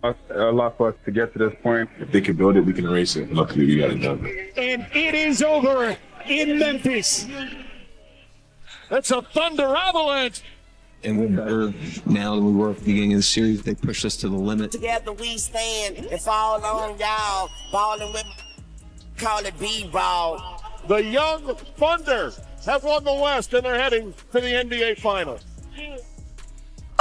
a lot for us to get to this point. If they can build it, we can erase it. Luckily, we got it done. And it is over in Memphis. That's a Thunder avalanche. And we're better now than we were at the beginning of the series. They pushed us to the limit. Together we stand and fall on y'all. Balling with, call it B-ball. The young Thunder have won the West and they're heading to the NBA Finals.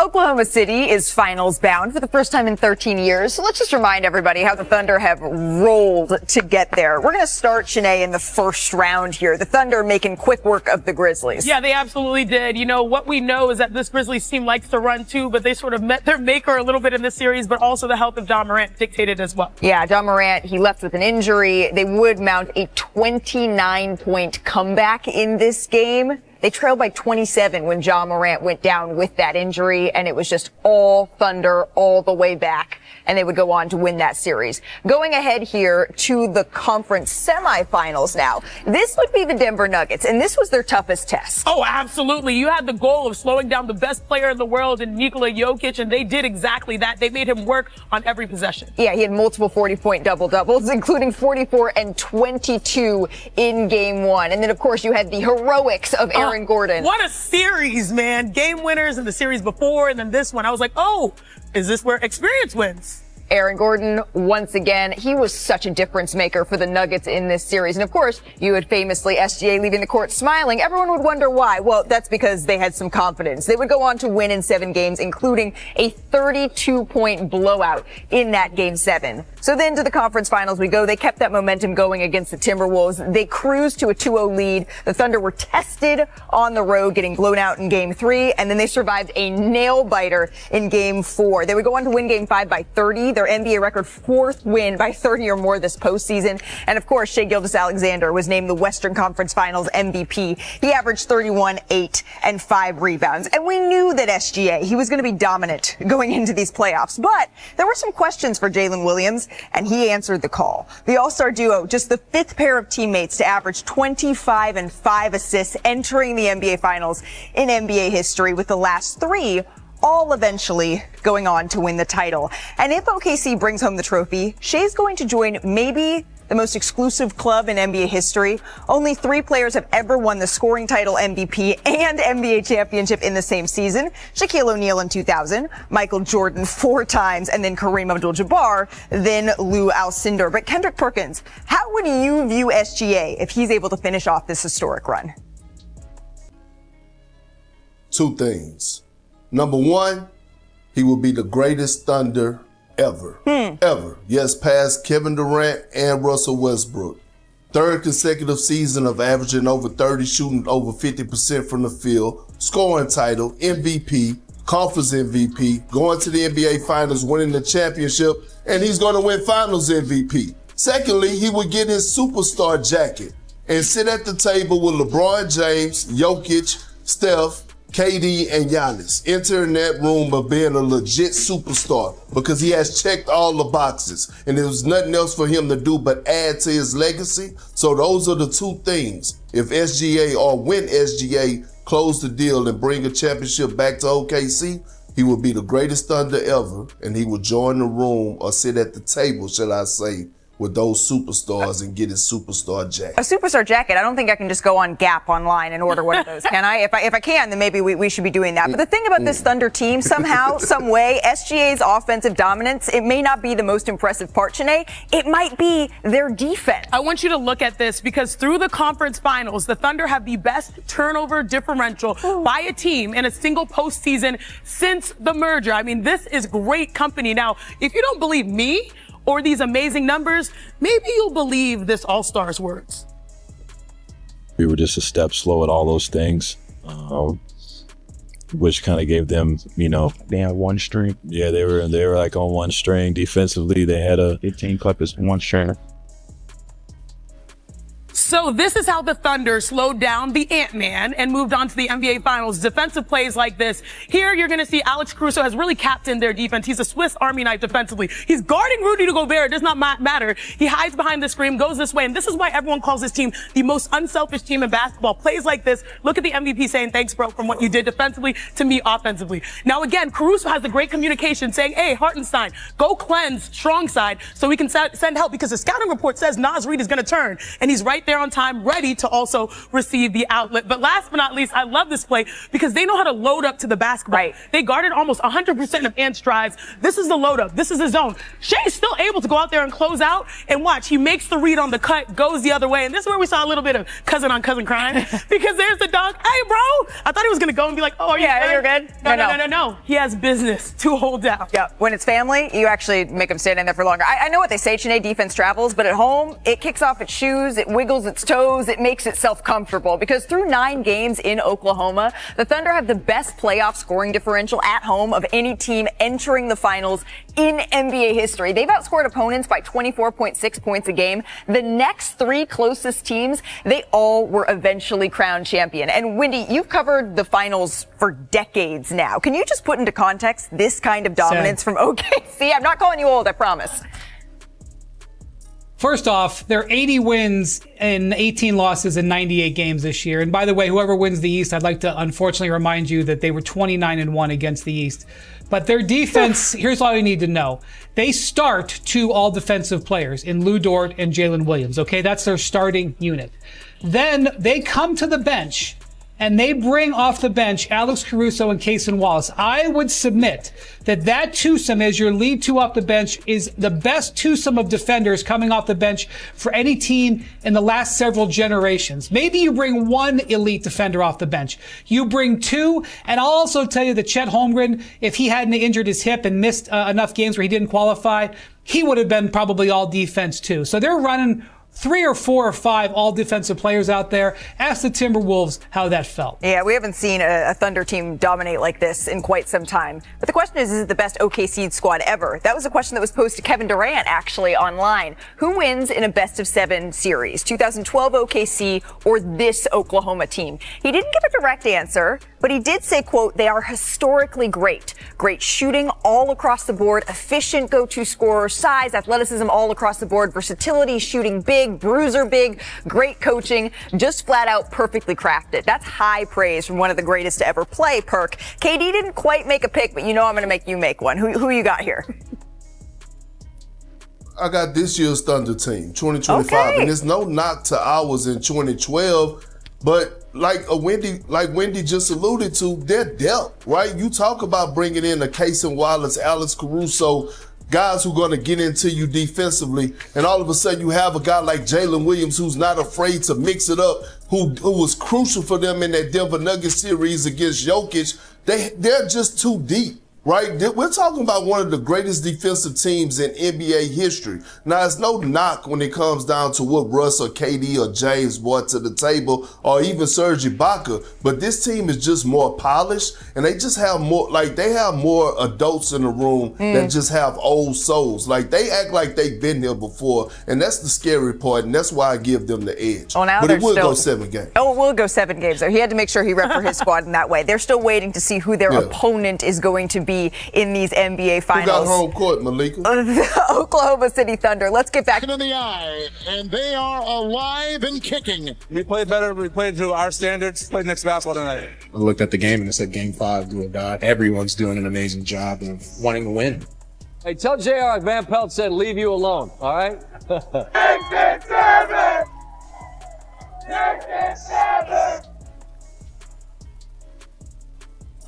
Oklahoma City is finals bound for the first time in 13 years. So let's just remind everybody how the Thunder have rolled to get there. We're going to start, Shanae, in the first round here. The Thunder making quick work of the Grizzlies. Yeah, they absolutely did. You know, what we know is that this Grizzlies team likes to run too, but they sort of met their maker a little bit in this series, but also the health of Ja Morant dictated as well. Yeah, Ja Morant, he left with an injury. They would mount a 29-point comeback in this game. They trailed by 27 when Ja Morant went down with that injury, and it was just all Thunder all the way back, and they would go on to win that series. Going ahead here to the conference semifinals now. This would be the Denver Nuggets, and this was their toughest test. Oh, absolutely. You had the goal of slowing down the best player in the world in Nikola Jokic, and they did exactly that. They made him work on every possession. Yeah, he had multiple 40-point double-doubles, including 44 and 22 in Game 1. And then, of course, you had the heroics of Aaron Gordon. What a series, man. Game winners in the series before, and then this one. I was like, oh, is this where experience wins? Aaron Gordon, once again, he was such a difference maker for the Nuggets in this series. And of course, you had famously SGA leaving the court smiling. Everyone would wonder why. Well, that's because they had some confidence. They would go on to win in 7 games, including a 32-point blowout in that Game 7. So then to the conference finals we go. They kept that momentum going against the Timberwolves. They cruised to a 2-0 lead. The Thunder were tested on the road, getting blown out in Game 3, and then they survived a nail-biter in Game 4. They would go on to win Game 5 by 30. Their NBA record 4th win by 30 or more this postseason. And of course, Shai Gilgeous-Alexander was named the Western Conference Finals MVP. He averaged 31, 8, and 5 rebounds. And we knew that SGA, he was going to be dominant going into these playoffs. But there were some questions for Jalen Williams, and he answered the call. The All-Star duo, just the 5th pair of teammates to average 25 and 5 assists entering the NBA Finals in NBA history, with the last 3 all eventually going on to win the title. And if OKC brings home the trophy, Shai's going to join maybe the most exclusive club in NBA history. Only 3 players have ever won the scoring title, MVP, and NBA championship in the same season. Shaquille O'Neal in 2000, Michael Jordan 4 times, and then Kareem Abdul-Jabbar, then Lou Alcindor. But Kendrick Perkins, how would you view SGA if he's able to finish off this historic run? 2 things. Number 1, he will be the greatest Thunder ever. Ever. Yes, past Kevin Durant and Russell Westbrook. 3rd consecutive season of averaging over 30, shooting over 50% from the field, scoring title, MVP, conference MVP, going to the NBA Finals, winning the championship, and he's going to win Finals MVP. Secondly, he would get his superstar jacket and sit at the table with LeBron James, Jokic, Steph, KD, and Giannis, entering that room of being a legit superstar because he has checked all the boxes and there was nothing else for him to do but add to his legacy. So those are the 2 things. If SGA or when SGA close the deal and bring a championship back to OKC, he will be the greatest Thunder ever, and he will join the room or sit at the table, shall I say, with those superstars and get his superstar jacket. A superstar jacket? I don't think I can just go on Gap online and order one of those, can I? If I can, then maybe we should be doing that. But the thing about this Thunder team, somehow, some way, SGA's offensive dominance, it may not be the most impressive part, Shanae. It might be their defense. I want you to look at this because through the conference finals, the Thunder have the best turnover differential by a team in a single postseason since the merger. I mean, this is great company. Now, if you don't believe me, or these amazing numbers, maybe you'll believe this All-Star's words. We were just a step slow at all those things, which kind of gave them, they had 1 string. Yeah, they were like on 1 string. Defensively, they had a 15 Clippers, 1 string. So this is how the Thunder slowed down the Ant-Man and moved on to the NBA Finals. Defensive plays like this. Here you're going to see Alex Caruso has really captained their defense. He's a Swiss Army knife defensively. He's guarding Rudy Gobert. It does not matter. He hides behind the screen, goes this way. And this is why everyone calls this team the most unselfish team in basketball. Plays like this. Look at the MVP saying, thanks, bro, from what you did defensively to me offensively. Now, again, Caruso has the great communication saying, hey, Hartenstein, go cleanse strong side so we can send help, because the scouting report says Naz Reid is going to turn. And he's right there on time, ready to also receive the outlet. But last but not least, I love this play because they know how to load up to the basketball. Right. They guarded almost 100% of Ant's drives. This is the load up. This is the zone. Shai's still able to go out there and close out, and watch. He makes the read on the cut, goes the other way. And this is where we saw a little bit of cousin on cousin crime because there's the dunk. Hey, bro. I thought he was going to go and be like, oh, are you good? You're good. No. He has business to hold down. Yeah. When it's family, you actually make them stand in there for longer. I know what they say, Sinead, defense travels, but at home, it kicks off its shoes, it wiggles its toes, it makes itself comfortable, because through 9 games in Oklahoma, the Thunder have the best playoff scoring differential at home of any team entering the finals in NBA history. They've outscored opponents by 24.6 points a game. The next 3 closest teams, they all were eventually crowned champion. And Wendy, you've covered the finals for decades now. Can you just put into context this kind of dominance from OKC? I'm not calling you old, I promise. First off, there are 80 wins and 18 losses in 98 games this year. And by the way, whoever wins the East, I'd like to unfortunately remind you that they were 29-1 against the East. But their defense, here's all you need to know. They start 2 all-defensive players in Lou Dort and Jalen Williams, okay? That's their starting unit. Then they come to the bench, and they bring off the bench Alex Caruso and Cason Wallace. I would submit that twosome as your lead 2 off the bench is the best twosome of defenders coming off the bench for any team in the last several generations. Maybe you bring 1 elite defender off the bench. You bring 2, and I'll also tell you that Chet Holmgren, if he hadn't injured his hip and missed enough games where he didn't qualify, he would have been probably all defense too. So they're running 3 or 4 or 5 all defensive players out there. Ask the Timberwolves how that felt. Yeah, we haven't seen a Thunder team dominate like this in quite some time. But the question is it the best OKC squad ever? That was a question that was posed to Kevin Durant, actually, online. Who wins in a best-of-7 series? 2012 OKC or this Oklahoma team? He didn't give a direct answer, but he did say, quote, they are historically great. Great shooting all across the board, efficient go-to scorer, size, athleticism all across the board, versatility, shooting big, bruiser big, great coaching, just flat out perfectly crafted. That's high praise from one of the greatest to ever play, Perk. KD didn't quite make a pick, but you know I'm going to make you make one. Who you got here? I got this year's Thunder team, 2025, okay. And it's no knock to ours in 2012, but like Wendy just alluded to, their depth, right? You talk about bringing in a Cason Wallace, Alex Caruso, guys who are going to get into you defensively, and all of a sudden you have a guy like Jalen Williams who's not afraid to mix it up, who was crucial for them in that Denver Nuggets series against Jokic. They're just too deep. Right? We're talking about one of the greatest defensive teams in NBA history. Now, it's no knock when it comes down to what Russ or KD or James brought to the table, or even Serge Ibaka, but this team is just more polished, and they just have more, like, they have more adults in the room that just have old souls. Like, they act like they've been here before, and that's the scary part, and that's why I give them the edge. Oh, now but it will go 7 games. Oh, it will go 7 games, though. He had to make sure he repped for his squad in that way. They're still waiting to see who their opponent is going to be in these NBA finals. Who got home court, Malika? Oklahoma City Thunder. Let's get back in the eye, and they are alive and kicking. We played better. We played to our standards. Played next basketball tonight. I looked at the game and it said Game 5, do or die. Everyone's doing an amazing job of wanting to win. Hey, tell JR like Van Pelt said, leave you alone, all right? 6-7! 6-7!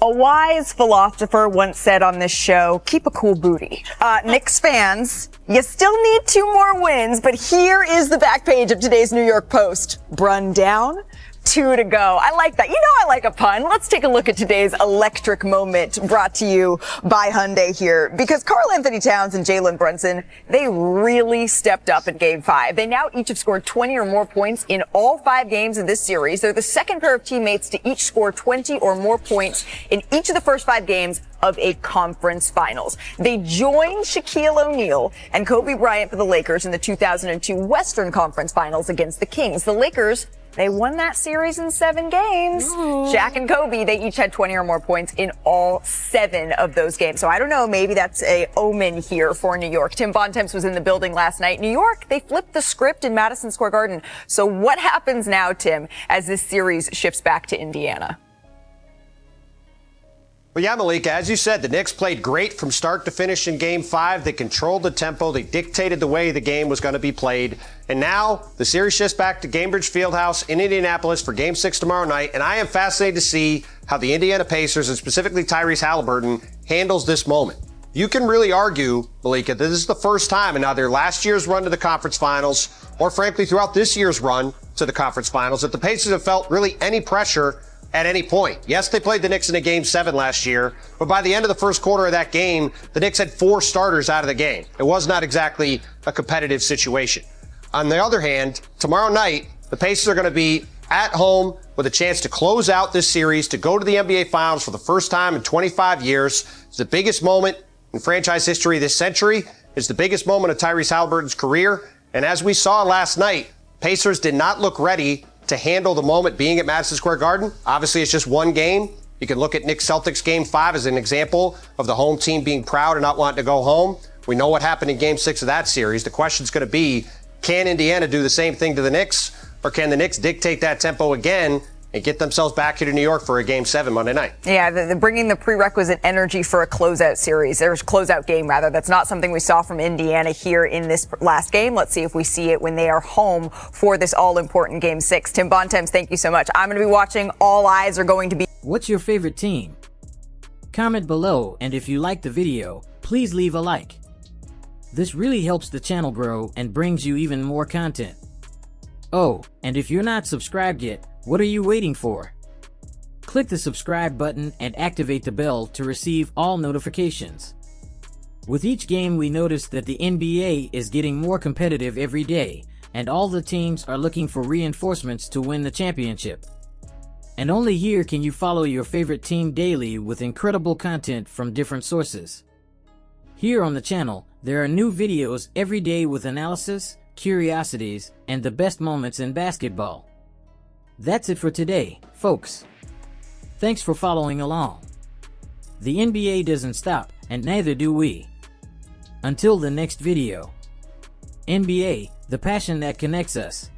A wise philosopher once said on this show, keep a cool booty. Knicks fans, you still need 2 more wins, but here is the back page of today's New York Post. Run down, 2 to go. I like that. You know I like a pun. Let's take a look at today's electric moment brought to you by Hyundai here. Because Karl Anthony Towns and Jalen Brunson, they really stepped up in Game 5. They now each have scored 20 or more points in all 5 games of this series. They're the second pair of teammates to each score 20 or more points in each of the first 5 games of a conference finals. They joined Shaquille O'Neal and Kobe Bryant for the Lakers in the 2002 Western Conference Finals against the Kings. The Lakers, they won that series in 7 games. Shaq and Kobe, they each had 20 or more points in all 7 of those games. So I don't know, maybe that's a omen here for New York. Tim Bontemps was in the building last night. New York, they flipped the script in Madison Square Garden. So what happens now, Tim, as this series shifts back to Indiana? Well, yeah, Malika, as you said, the Knicks played great from start to finish in Game 5. They controlled the tempo. They dictated the way the game was going to be played. And now the series shifts back to Gainbridge Fieldhouse in Indianapolis for Game 6 tomorrow night. And I am fascinated to see how the Indiana Pacers, and specifically Tyrese Halliburton, handles this moment. You can really argue, Malika, that this is the first time in either last year's run to the conference finals or, frankly, throughout this year's run to the conference finals that the Pacers have felt really any pressure at any point. Yes, they played the Knicks in a Game 7 last year, but by the end of the first quarter of that game, the Knicks had 4 starters out of the game. It was not exactly a competitive situation. On the other hand, tomorrow night, the Pacers are going to be at home with a chance to close out this series, to go to the NBA Finals for the first time in 25 years. It's the biggest moment in franchise history this century. It's the biggest moment of Tyrese Halliburton's career. And as we saw last night, Pacers did not look ready to handle the moment being at Madison Square Garden. Obviously, it's just one game. You can look at Knicks Celtics Game 5 as an example of the home team being proud and not wanting to go home. We know what happened in Game 6 of that series. The question's going to be, can Indiana do the same thing to the Knicks, or can the Knicks dictate that tempo again and get themselves back here to New York for a Game 7 Monday night? Yeah, they're bringing the prerequisite energy for a closeout series. There's closeout game, rather. That's not something we saw from Indiana here in this last game. Let's see if we see it when they are home for this all-important Game 6. Tim Bontemps, thank you so much. I'm going to be watching. All eyes are going to be... What's your favorite team? Comment below, and if you like the video, please leave a like. This really helps the channel grow and brings you even more content. Oh, and if you're not subscribed yet, what are you waiting for? Click the subscribe button and activate the bell to receive all notifications. With each game, we notice that the NBA is getting more competitive every day, and all the teams are looking for reinforcements to win the championship. And only here can you follow your favorite team daily with incredible content from different sources. Here on the channel, there are new videos every day with analysis, curiosities, and the best moments in basketball. That's it for today, folks. Thanks for following along. The NBA doesn't stop, and neither do we. Until the next video. NBA, the passion that connects us.